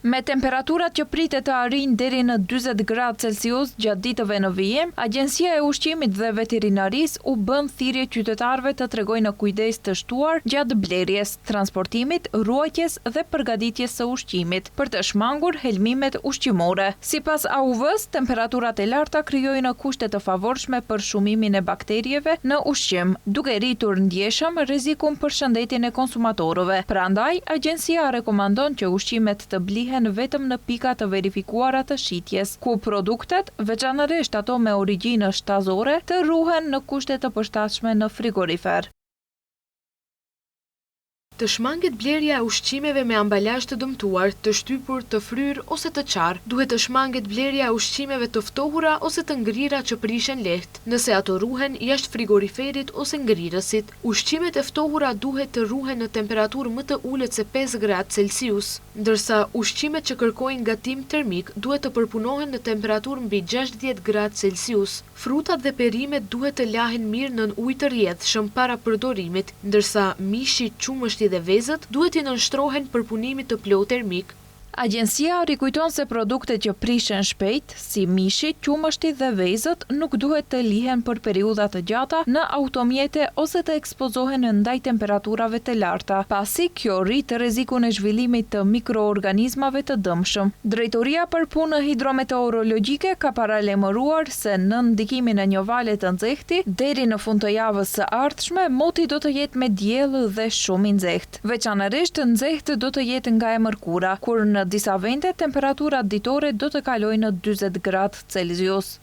Me temperaturat që pritet të arrijnë deri në 40 gradë Celsius gjatë ditëve në vijim, Agjencia e Ushqimit dhe Veterinarisë u bën thirrje qytetarëve të tregojnë në kujdes të shtuar gjatë blerjes, transportimit, ruajtjes dhe përgatitjes së ushqimit, për të shmangur helmimet ushqimore. Sipas AUV-s, temperaturat e larta krijojnë kushte të favorshme për shumimin e bakterieve në ushqim, duke rritur ndjeshëm rrezikun për shëndetin e konsumatorëve. Prandaj, agjencia rekomandon që ushqimet të blihen vetëm në pika të verifikuara të shitjes, ku produktet, veçanërisht ato me origjinë shtazore, të ruhen në kushte të përshtatshme në frigorifer. Të shmanget blerja e ushqimeve me ambalazh të dëmtuar, të shtypur, të fryrë ose të qarë. Duhet të shmanget blerja e ushqimeve të ftohura ose të ngrira që prishen lehtë, nëse ato ruhen jashtë frigoriferit ose ngrirësit. Ushqimet e ftohura duhet të ruhen në temperaturë më të ulët se 5 gradë Celsius, ndërsa ushqimet që kërkojnë gatim termik duhet të përpunohen në temperaturë mbi 60 gradë Celsius. Frutat dhe perimet duhet të lahen mirë nën ujë të rrjedhshëm para përdorimit, ndërsa mishi, qumështi dhe vezët duhet i nënshtrohen përpunimit të plotë termik. Agjencia rikujton se produktet që prishen shpejt, si mishi, qumështi dhe vezët, nuk duhet të lihen për periudha të gjata në automjete ose të ekspozohen ndaj temperaturave të larta, pasi kjo rrit rrezikun e zhvillimit të mikroorganizmave të dëmshëm. Drejtoria për punë hidrometeorologjike ka paralajmëruar se në ndikimin e një vale të nxehti, deri në fund të javës së ardhshme, moti do të jetë me diell dhe shumë i nxehtë. Veçanërisht nxehtë do të jetë nga e mërkura, kur në disa vende temperaturat ditore do të kalojnë në 40 gradë Celsius.